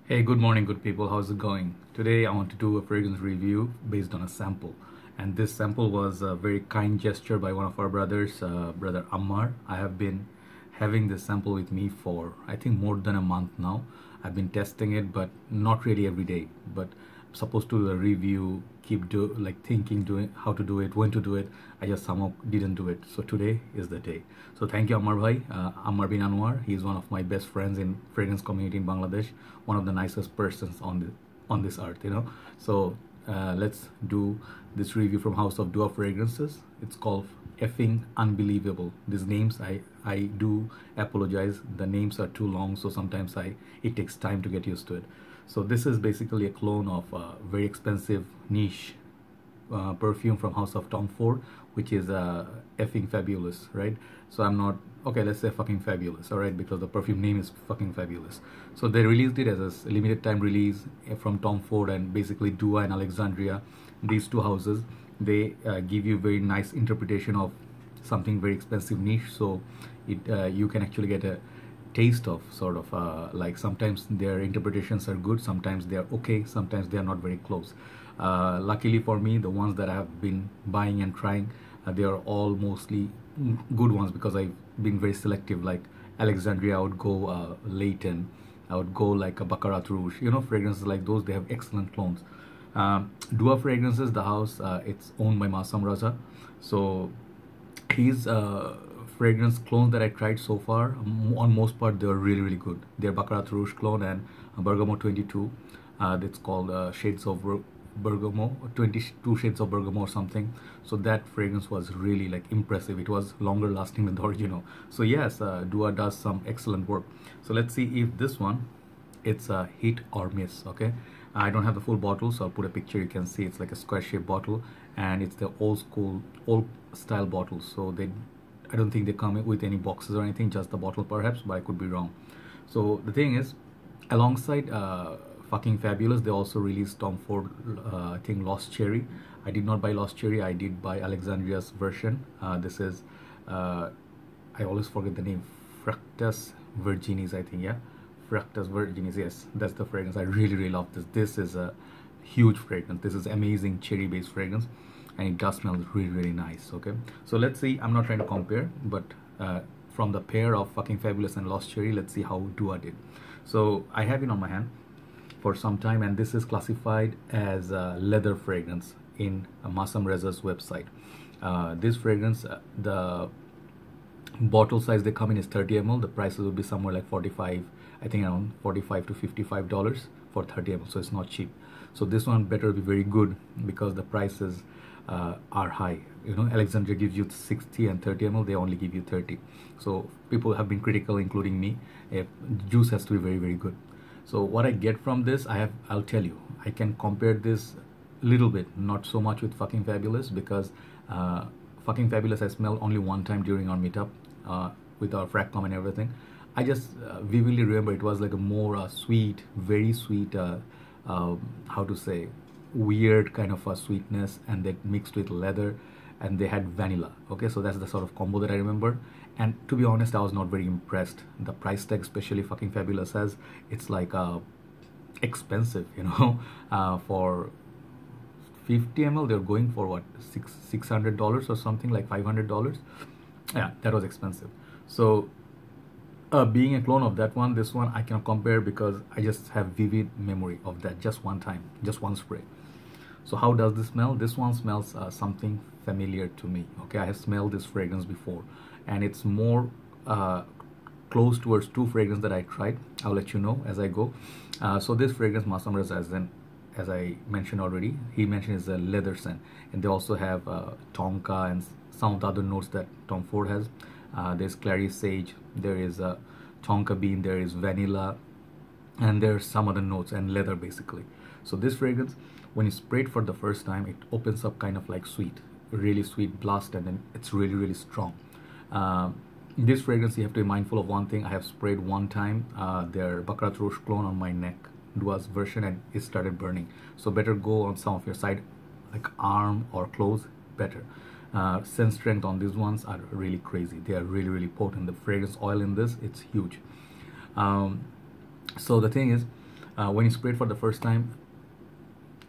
Hey, good morning, good people. How's it going? Today, I want to do a fragrance review based on a sample. And this sample was a very kind gesture by one of our brothers, brother Ammar. I have been having this sample with me for, I think, more than a month now. I've been testing it, but not really every day. But I'm supposed to do a review, thinking, doing how to do it, when to do it. I just somehow didn't do it. So today is the day. So thank you, Ammar bhai, Ammar Bin Anwar. He's one of my best friends in fragrance community in Bangladesh. One of the nicest persons on this earth, you know. So let's do this review from House of Dua Fragrances. It's called effing unbelievable. These names, I do apologize. The names are too long, so sometimes it takes time to get used to it. So this is basically a clone of a very expensive niche perfume from House of Tom Ford, which is effing fabulous, right? So I'm not okay. Let's say fucking fabulous, all right, because the perfume name is fucking fabulous. So they released it as a limited time release from Tom Ford and basically Dua and Alexandria. These two houses, they give you very nice interpretation of something very expensive niche. So you can actually get a taste of sort of like sometimes their interpretations are good, sometimes they are okay, sometimes they are not very close. Luckily for me, the ones that I have been buying and trying, they are all mostly good ones because I've been very selective. Like Alexandria, I would go Leighton, I would go like a Baccarat Rouge, you know, fragrances like those. They have excellent clones. Dua Fragrances, the house, it's owned by Masam Raza. So his fragrance clones that I tried so far, on most part, they're really good. They're Baccarat Rouge clone and Bergamo 22. It's called Shades of Bergamo, 22 Shades of Bergamo or something. So that fragrance was really like impressive. It was longer lasting than the original. So yes, Dua does some excellent work. So let's see if this one, it's a hit or miss. Okay, I don't have the full bottle, so I'll put a picture. You can see it's like a square shaped bottle, and it's the old school, old style bottle. So I don't think they come with any boxes or anything, just the bottle perhaps, but I could be wrong. So the thing is, alongside fucking fabulous, they also released Tom Ford, I think Lost Cherry. I did not buy Lost Cherry, I did buy Alexandria's version. This is I always forget the name, Fructus Virginis, I think. Yeah, Fructus Virginis, yes, that's the fragrance. I really love this is a huge fragrance. This is amazing cherry based fragrance, and it does smell really nice. Okay, so let's see. I'm not trying to compare, but from the pair of fucking fabulous and Lost Cherry, let's see how Dua did. So I have it on my hand for some time, and this is classified as a leather fragrance in Masam Reza's website. This fragrance, the bottle size they come in is 30 ml. The prices will be somewhere like 45, I think around 45 to $55 for 30 ml, so it's not cheap. So this one better be very good because the prices are high. You know, Alexandria gives you 60 and 30 ml, they only give you 30. So people have been critical, including me. Juice has to be very good. So what I get from this, I'll tell you, I can compare this little bit, not so much with fucking fabulous, because fucking fabulous I smelled only one time during our meetup with our Fragcomm and everything. I just vividly remember it was like a more sweet, very sweet, how to say, weird kind of a sweetness, and that mixed with leather, and they had vanilla. Okay, so that's the sort of combo that I remember. And to be honest, I was not very impressed. The price tag, especially fucking fabulous, has, it's like expensive, you know. For 50 ml they're going for what, $600 or something, like $500. Yeah, that was expensive. So being a clone of that one, this one I cannot compare because I just have vivid memory of that, just one time, just one spray. So how does this smell? This one smells something familiar to me. Okay, I have smelled this fragrance before, and it's more close towards two fragrances that I tried. I'll let you know as I go. So this fragrance, Masam Reza, as I mentioned already, he mentioned is a leather scent, and they also have tonka and some of the other notes that Tom Ford has. There's clary sage, there is a tonka bean, there is vanilla, and there's some other notes and leather basically. So this fragrance, when you spray it for the first time, it opens up kind of like sweet, really sweet blast, and then it's really strong. This fragrance, you have to be mindful of one thing. I have sprayed one time their Baccarat Rouge clone on my neck, Dua's version, and it started burning. So better go on some of your side, like arm or clothes, better. Scent strength on these ones are really crazy. They are really potent. The fragrance oil in this, it's huge. So the thing is, When you spray it for the first time,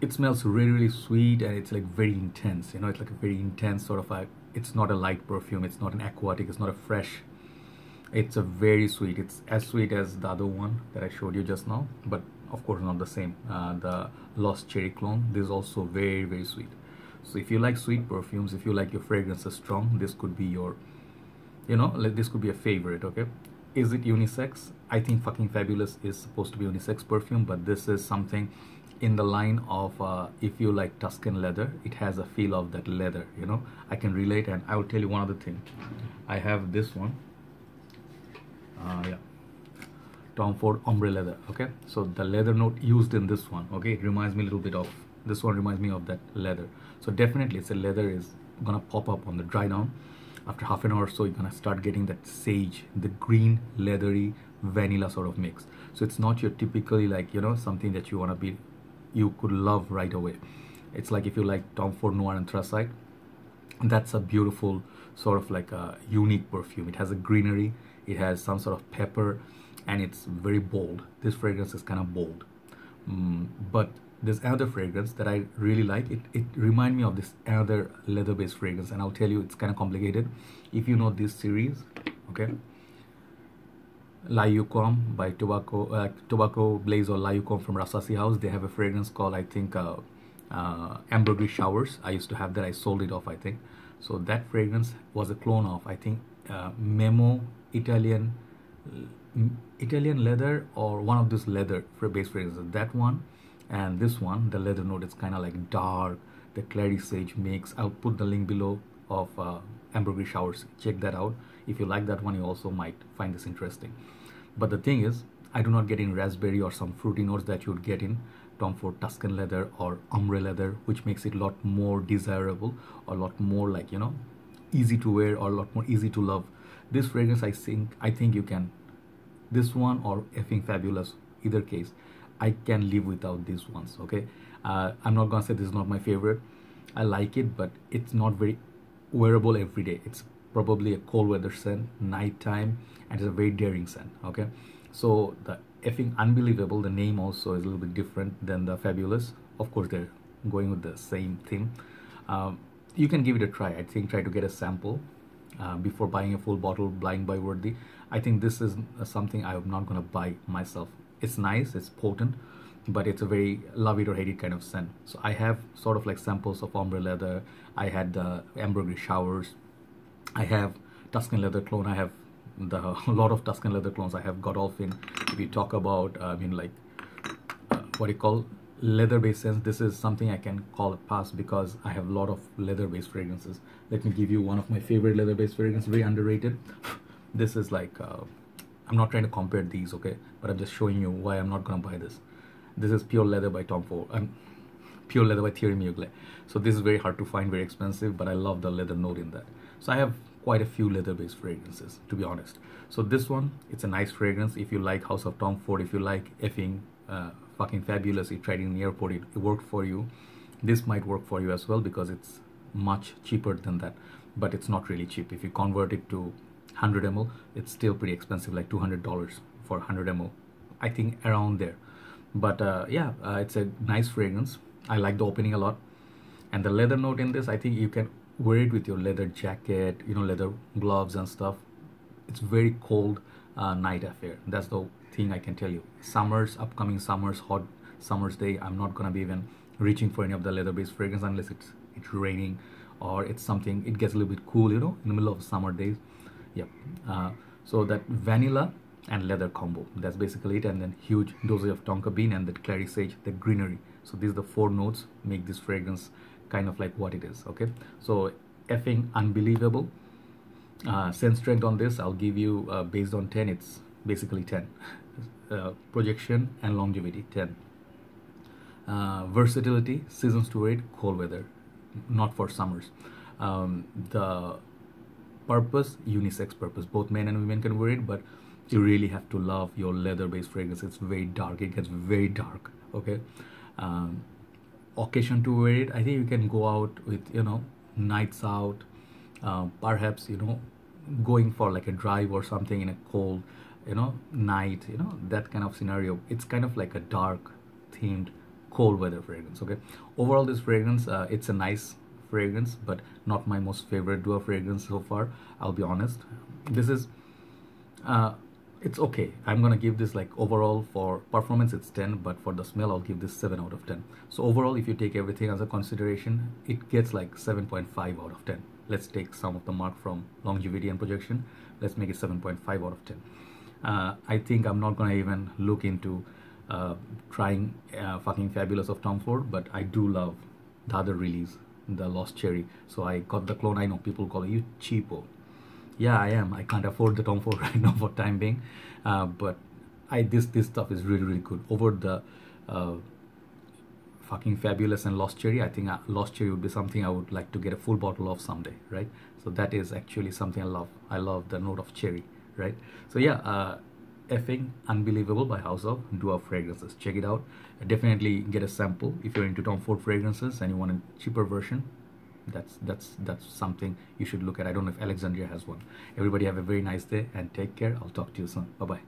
it smells really, really sweet, and it's like very intense. You know, it's like a very intense sort of a. It's not a light perfume. It's not an aquatic. It's not a fresh. It's a very sweet. It's as sweet as the other one that I showed you just now, but of course not the same. The Lost Cherry Clone. This is also very, very sweet. So if you like sweet perfumes, if you like your fragrances strong, this could be your, you know, like this could be a favorite. Okay, is it unisex? I think Fucking Fabulous is supposed to be unisex perfume, but this is something in the line of if you like Tuscan leather, it has a feel of that leather. You know, I can relate, and I will tell you one other thing. I have this one. Yeah, Tom Ford Ombre Leather. Okay, so the leather note used in this one, okay, it reminds me a little bit of this one. Reminds me of that leather. So definitely it's a leather is gonna pop up on the dry down. After half an hour or so, you're gonna start getting that sage, the green leathery vanilla sort of mix. So it's not your typically like, you know, something that you want to be, you could love right away. It's like if you like Tom Ford Noir Anthracite, that's a beautiful sort of like a unique perfume. It has a greenery, it has some sort of pepper, and it's very bold. This fragrance is kind of bold. But there's another fragrance that I really like. It reminds me of this another leather based fragrance, and I'll tell you it's kind of complicated. If you know this series, okay, Layucom by Tobacco Blaze or Layucom from Rasasi House, they have a fragrance called, I think, Ambergris Showers. I used to have that. I sold it off, I think. So that fragrance was a clone of, I think, Memo Italian Leather, or one of these leather based fragrances. That one and this one, the leather note, it's kind of like dark. The clary sage mix. I'll put the link below of Ambergris Showers. Check that out. If you like that one, you also might find this interesting. But the thing is, I do not get in raspberry or some fruity notes that you would get in Tom Ford Tuscan leather or ombre leather, which makes it a lot more desirable, or a lot more like, you know, easy to wear, or a lot more easy to love. This fragrance, I think you can, this one or Effing Fabulous, either case, I can live without these ones. Okay, I'm not gonna say this is not my favorite. I like it, but it's not very wearable every day. It's probably a cold weather scent, nighttime, and it's a very daring scent. Okay, so the Effing Unbelievable, the name also is a little bit different than the Fabulous. Of course, they're going with the same theme. You can give it a try. I think try to get a sample before buying a full bottle, blind buy worthy. I think this is something I'm not gonna buy myself. It's nice, it's potent, but it's a very love it or hate it kind of scent. So I have sort of like samples of Ombre Leather. I had the Ambergris Showers. I have Tuscan Leather clone. I have a lot of Tuscan Leather clones. I have Godolphin. If you talk about, I mean, like, what you call leather based scents, this is something I can call a pass because I have a lot of leather based fragrances. Let me give you one of my favorite leather based fragrances, very underrated. This is like, I'm not trying to compare these, okay, but I'm just showing you why I'm not gonna buy this. This is Pure Leather by Tom Ford. Pure Leather by Thierry Mugler. So this is very hard to find, very expensive, but I love the leather note in that. So I have quite a few leather based fragrances, to be honest. So this one, it's a nice fragrance. If you like House of Tom Ford, if you like Effing Fucking Fabulous, you tried it in the airport, it worked for you. This might work for you as well because it's much cheaper than that, but it's not really cheap. If you convert it to 100 ml, it's still pretty expensive, like $200 for 100 ml, I think, around there. But yeah, it's a nice fragrance. I like the opening a lot, and the leather note in this, I think you can wear it with your leather jacket, you know, leather gloves and stuff. It's very cold night affair. That's the thing I can tell you. Summers, upcoming summers, hot summers day, I'm not gonna be even reaching for any of the leather based fragrance unless it's raining or it's something, it gets a little bit cool, you know, in the middle of summer days. Yep. So that vanilla and leather combo, that's basically it. And then huge dosage of tonka bean and that clary sage, the greenery. So these are the four notes make this fragrance kind of like what it is. Okay, so Effing Unbelievable. Scent strength on this, I'll give you based on 10, it's basically 10. Projection and longevity, 10. Versatility, seasons to wear it, cold weather, not for summers. The purpose, unisex purpose, both men and women can wear it, but you really have to love your leather based fragrance. It's very dark, it gets very dark. Okay, occasion to wear it, I think you can go out with, you know, nights out, perhaps, you know, going for like a drive or something in a cold night, that kind of scenario. It's kind of like a dark themed cold weather fragrance. Okay, overall this fragrance, it's a nice fragrance, but not my most favorite duo fragrance so far, I'll be honest. This is it's okay. I'm gonna give this, like, overall for performance it's 10, but for the smell I'll give this 7 out of 10. So overall, if you take everything as a consideration, it gets like 7.5 out of 10. Let's take some of the mark from longevity and projection. Let's make it 7.5 out of 10. I think I'm not gonna even look into trying fucking Fabulous of Tom Ford, but I do love the other release, the Lost Cherry. So I got the clone. I know people call you cheapo. Yeah, I am. I can't afford the Tom Ford right now for time being, but this stuff is really, really good. Over the fucking Fabulous and Lost Cherry, I think Lost Cherry would be something I would like to get a full bottle of someday, right? So that is actually something I love. I love the note of cherry, right? So yeah, effing unbelievable by House of Duo Fragrances. Check it out. Definitely get a sample if you're into Tom Ford fragrances and you want a cheaper version. That's something you should look at. I don't know if Alexandria has one. Everybody have a very nice day and take care. I'll talk to you soon. Bye bye.